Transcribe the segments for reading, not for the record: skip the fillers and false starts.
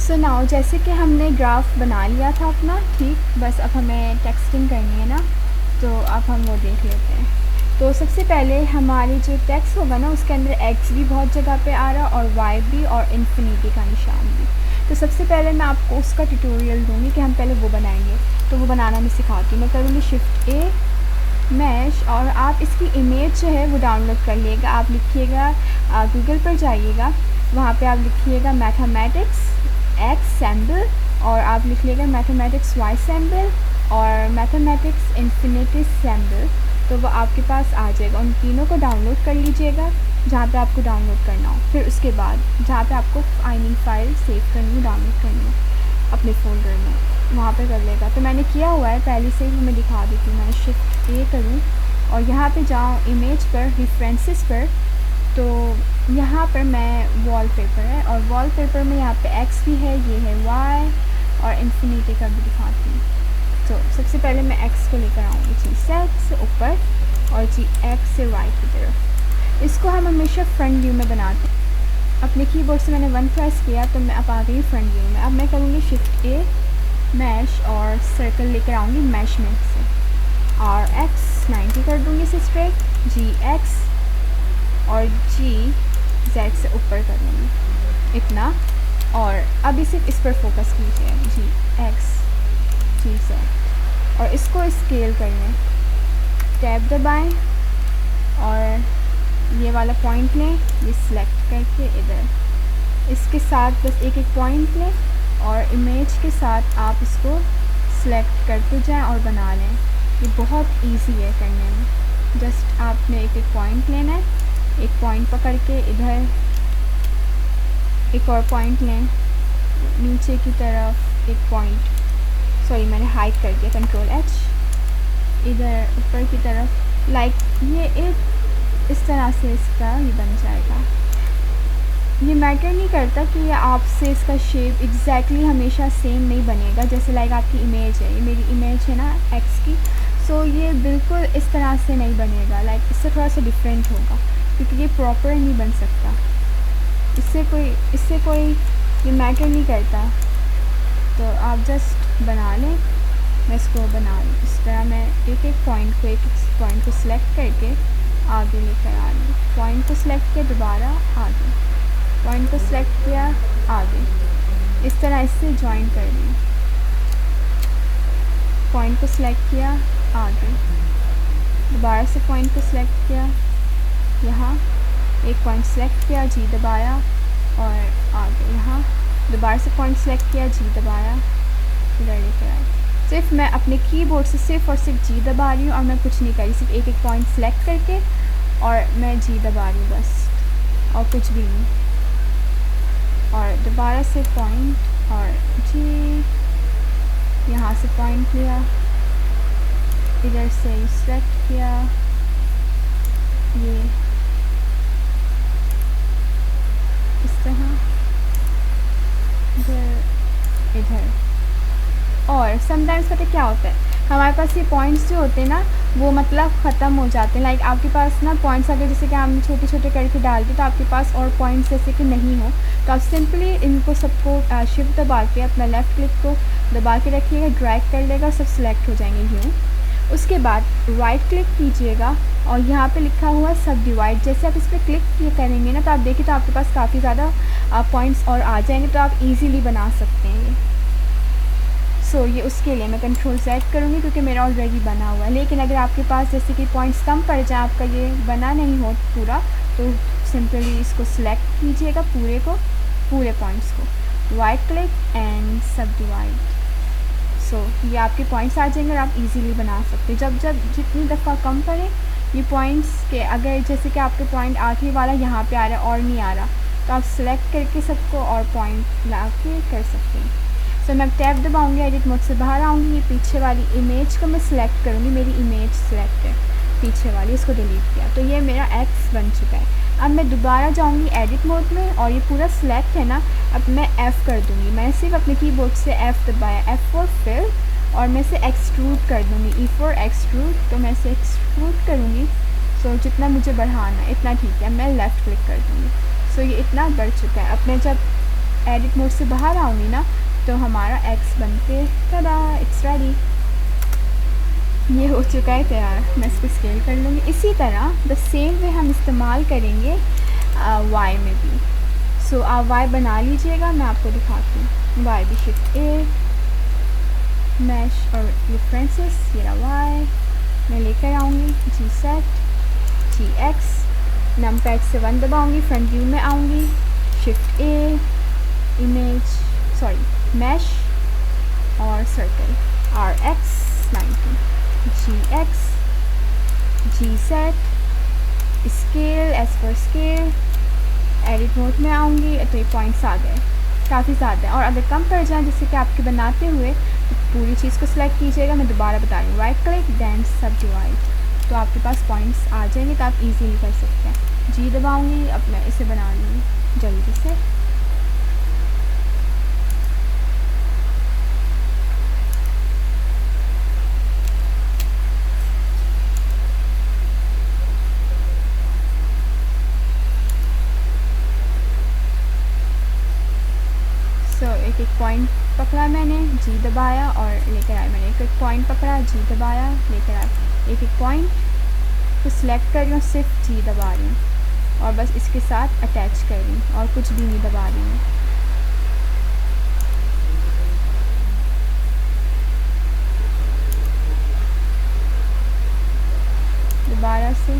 So now जैसे कि हमने ग्राफ बना लिया था अपना, ठीक, बस अब हमें टेक्सटिंग करनी है ना, तो अब हम वो देख लेते हैं। तो सबसे पहले हमारी जो टेक्स्ट होगा ना उसके अंदर एक्स भी बहुत जगह पे आ रहा और वाई भी और इन्फिनिटी का निशान भी। तो सबसे पहले मैं आपको उसका ट्यूटोरियल दूंगी कि हम पहले वो बनाएंगे। तो वो बनाना मैं सिखाती हूँ। मैं करूँगी शिफ्ट ए मैश, और आप इसकी इमेज जो है वो डाउनलोड कर लीजिएगा। आप लिखिएगा, गूगल पर जाइएगा, वहाँ पे आप लिखिएगा मैथमेटिक्स एक्स सैम्बल, और आप लिख लीजिएगा मैथमेटिक्स वाई सैम्बल और मैथमेटिक्स इन्फिनिटी सैम्बल। तो वो आपके पास आ जाएगा। उन तीनों को डाउनलोड कर लीजिएगा जहाँ पे आपको डाउनलोड करना हो। फिर उसके बाद जहाँ पे आपको फाइल सेव करनी हो, डाउनलोड करनी हो अपने फोल्डर में, वहाँ पे कर लेगा। तो मैंने किया हुआ है पहले से ही, मैं दिखा देती हूँ। मैं शिफ्ट ए करूँ और यहाँ पे जाऊँ इमेज पर, रेफरेंसेस पर, तो यहाँ पर मैं वॉलपेपर है, और वॉलपेपर में यहाँ पे एक्स भी है, ये है वाई, और इन्फिनिटी का भी दिखाती हूँ। तो सबसे पहले मैं एक्स को लेकर आऊँगी जी सेट से ऊपर और जी एक्स से राइट की तरफ। इसको हम हमेशा फ्रंट व्यू में बनाते हैं। अपने कीबोर्ड से मैंने 1 प्रेस किया तो मैं अब आ गई फ्रंट व्यू में। अब मैं करूँगी शिफ्ट ए मैश और सर्कल लेकर आऊँगी मैश में से, और एक्स 90 कर दूँगी इसे स्ट्रेट, जी एक्स और जी जेड से ऊपर कर लूँगी इतना। और अभी सिर्फ इस पर फोकस कीजिए, जी एक्स जी जेड, और इसको स्केल कर लें। टैब दबाएं और ये वाला पॉइंट लें, ये सिलेक्ट करके इधर इसके साथ बस एक एक पॉइंट लें, और इमेज के साथ आप इसको सिलेक्ट करते जाएं और बना लें। ये बहुत इजी है करने में। जस्ट आपने एक एक पॉइंट लेना है, एक पॉइंट पकड़ के इधर एक और पॉइंट लें, नीचे की तरफ एक पॉइंट, सॉरी मैंने हाइड कर दिया, कंट्रोल एच, इधर ऊपर की तरफ, लाइक ये एक इस तरह से इसका ये बन जाएगा। ये मैटर नहीं करता कि ये आपसे इसका शेप एग्जैक्टली हमेशा सेम नहीं बनेगा। जैसे लाइक आपकी इमेज है, ये मेरी इमेज है ना एक्स की, सो ये बिल्कुल इस तरह से नहीं बनेगा, लाइक इससे थोड़ा सा डिफरेंट होगा, क्योंकि ये प्रॉपर नहीं बन सकता। इससे कोई ये मैटर नहीं करता। तो आप जस्ट बना लें। मैं इसको बना लूँ इस तरह। मैं एक एक पॉइंट को सिलेक्ट करके आगे लेकर आ रही हूँ। पॉइंट को सिलेक्ट किया, दोबारा आगे, पॉइंट को सिलेक्ट किया, आगे, इस तरह इससे ज्वाइन कर ली। पॉइंट को सिलेक्ट किया, आगे, दोबारा से पॉइंट को सिलेक्ट किया, यहाँ एक पॉइंट सिलेक्ट किया, जी दबाया, और आगे यहाँ दोबारा से पॉइंट सिलेक्ट किया, जी दबाया, इधर लेकर आए। सिर्फ मैं अपने कीबोर्ड से सिर्फ और सिर्फ जी दबा रही हूँ, और मैं कुछ नहीं कर रही, सिर्फ एक एक पॉइंट सिलेक्ट करके और मैं जी दबा रही हूँ बस, और कुछ भी नहीं। और दोबारा से पॉइंट और जी, यहाँ से पॉइंट लिया, इधर से सिलेक्ट किया, ये इस तरह, इधर। और समटाइम्स पता क्या होता है, हमारे पास ये पॉइंट्स जो होते हैं ना वो मतलब ख़त्म हो जाते हैं। लाइक आपके पास ना पॉइंट्स अगर जैसे कि हम छोटे छोटे करके डालते तो आपके पास और पॉइंट्स जैसे कि नहीं हो, तो आप सिंपली इनको सबको शिफ्ट दबा के अपना लेफ़्ट क्लिक को दबा के रखिएगा, ड्रैग कर लेगा, सब सिलेक्ट हो जाएंगे यूँ। उसके बाद राइट क्लिक कीजिएगा और यहाँ पे लिखा हुआ सब डिवाइड, जैसे आप इस पर क्लिक करेंगे ना तो आप देखिए तो आपके पास काफ़ी ज़्यादा पॉइंट्स और आ जाएंगे, तो आप इजीली बना सकते हैं ये। सो ये उसके लिए मैं कंट्रोल सेट करूँगी क्योंकि मेरा ऑलरेडी बना हुआ है। लेकिन अगर आपके पास जैसे कि पॉइंट्स कम पड़ जाए, आपका ये बना नहीं हो पूरा, तो सिंपली इसको सिलेक्ट कीजिएगा पूरे पॉइंट्स को, राइट क्लिक एंड सब डिवाइड। सो ये आपके पॉइंट्स आ जाएंगे और आप इजीली बना सकते हैं। जब जितनी दफ़ा कम करें ये पॉइंट्स के, अगर जैसे कि आपके पॉइंट आखिरी वाला यहाँ पे आ रहा है और नहीं आ रहा, तो आप सिलेक्ट करके सबको और पॉइंट ला के कर सकते हैं। सो मैं टैब दबाऊँगी, एडिट मोड से बाहर आऊँगी, ये पीछे वाली इमेज को मैं सिलेक्ट करूँगी, मेरी इमेज सिलेक्ट है पीछे वाली, इसको डिलीट किया, तो ये मेरा एक्स बन चुका है। अब मैं दोबारा जाऊँगी एडिट मोड में और ये पूरा सिलेक्ट है ना, अब मैं F कर दूँगी। मैंने सिर्फ अपने कीबोर्ड से F दबाया, F फॉर फिल, और मैं इसे एक्सट्रूड कर दूँगी, E फॉर एक्सट्रूड, तो मैं इसे एक्सट्रूड करूँगी। सो जितना मुझे बढ़ाना है इतना ठीक है, मैं लेफ़्ट क्लिक कर दूँगी। सो ये इतना बढ़ चुका है। अब मैं जब एडिट मोड से बाहर आऊँगी ना तो हमारा एक्स बन के तदा इट्स रेडी। ये हो चुका है तैयार। मैं इसको स्केल कर लूँगी। इसी तरह द सेम वे हम इस्तेमाल करेंगे वाई में भी। सो आप वाई बना लीजिएगा, मैं आपको दिखाती हूँ। वाई भी शिफ्ट ए मैश और रेफरेंसेस, ये रहा वाई, मैं लेकर आऊँगी G set G X, numpad से 1 दबाऊँगी, फ्रंट व्यू में आऊँगी, shift A image sorry mesh और circle R X 90 G X G set scale edge पर स्केल, एडिट मोड में आऊँगी तो ये पॉइंट्स आ गए, काफ़ी ज़्यादा है। और अगर कम पड़ जाए जैसे कि आपके बनाते हुए तो पूरी चीज़ को सिलेक्ट कीजिएगा। मैं दोबारा बता रही हूँ, राइट क्लिक देन सब डिवाइड, तो आपके पास पॉइंट्स आ जाएंगे तो आप इजीली कर सकते हैं। जी दबाऊँगी, अब मैं इसे बना लूँगी जल्दी से। एक पॉइंट पकड़ा मैंने, जी दबाया और लेकर आया। मैंने एक पॉइंट पकड़ा, जी दबाया, लेकर आया। एक पॉइंट को सिलेक्ट कर रही हूँ, सिर्फ जी दबा रही हूँ और बस इसके साथ अटैच कर रही हूँ और कुछ भी नहीं दबा रही हूँ। दोबारा से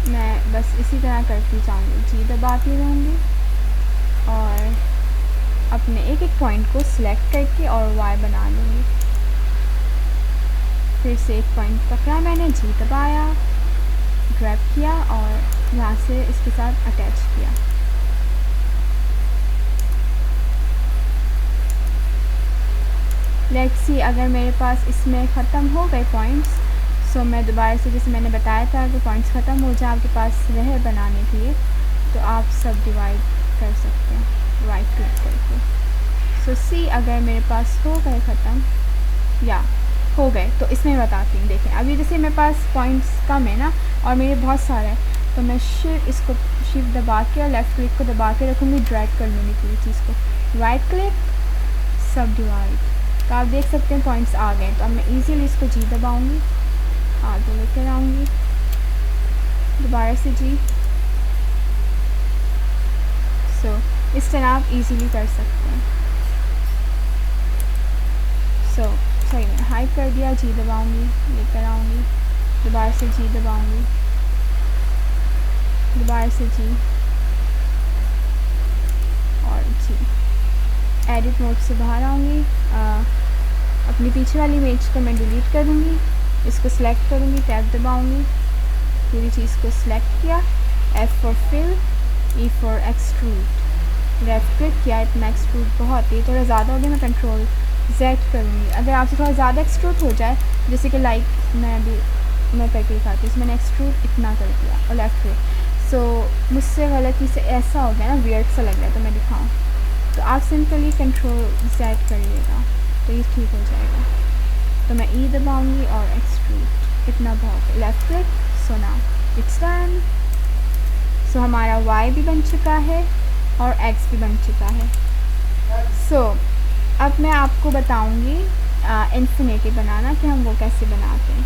मैं बस इसी तरह करती जाऊँगी, जी दबाती रहूँगी और अपने एक पॉइंट को सिलेक्ट करके और वाई बना लूँगी। फिर से एक पॉइंट पकड़ा मैंने, जी दबाया, ग्रैब किया और यहाँ से इसके साथ अटैच किया। लेट्स सी अगर मेरे पास इसमें ख़त्म हो गए पॉइंट्स, सो मैं दोबारा से जैसे मैंने बताया था कि पॉइंट्स ख़त्म हो जाए आपके पास रहे बनाने के लिए, तो आप सब डिवाइड कर सकते हैं राइट क्लिक करके। सो सी अगर मेरे पास हो गए ख़त्म या हो गए तो इसमें बताती हूँ। देखें अभी जैसे मेरे पास पॉइंट्स कम है ना और मेरे बहुत सारे हैं, तो मैं इसको शिफ्ट दबा के और लेफ़्ट क्लिक को दबा के रखूँगी, ड्रैग कर लूँगी पूरी चीज़ को, राइट क्लिक सब डिवाइड, तो आप देख सकते हैं पॉइंट्स आ गए। तो अब मैं इजीली इसको जी दबाऊँगी, आगे लेकर आऊँगी, दोबारा से जी। सो इस तरह आप इजीली कर सकते हैं। सही मैंने हाइड कर दिया, जी दबाऊँगी, लेकर आऊँगी, दोबारा से जी दबाऊँगी, दोबारा से जी और जी। एडिट मोड से बाहर आऊँगी, अपनी पीछे वाली इमेज को मैं डिलीट कर दूँगी, इसको सिलेक्ट करूँगी, टैब दबाऊँगी, पूरी चीज़ को सिलेक्ट किया, F for fill, E for extrude, left click किया, इतना एक्सट्रूड बहुत ही थोड़ा ज़्यादा हो गया, मैं कंट्रोल Z करूँगी। अगर आपसे थोड़ा ज़्यादा एक्सट्रूड हो जाए, जैसे कि लाइक मैं करके दिखाती हूँ, मैंने एक्सट्रूड इतना कर दिया और लेफ्ट क्लिक। सो मुझसे गलती से ऐसा हो गया ना, वियर्ड सा लग रहा है, तो मैं दिखाऊँ तो आप सिंपली कंट्रोल Z करिएगा तो ये ठीक हो जाएगा। तो मैं E दबाऊँगी और एक्सट्रूड इतना बहुत, left click, so now it's done. So हमारा Y भी बन चुका है और X भी बन चुका है। सो अब मैं आपको बताऊंगी इन्फिनिटी बनाना कि हम वो कैसे बनाते हैं।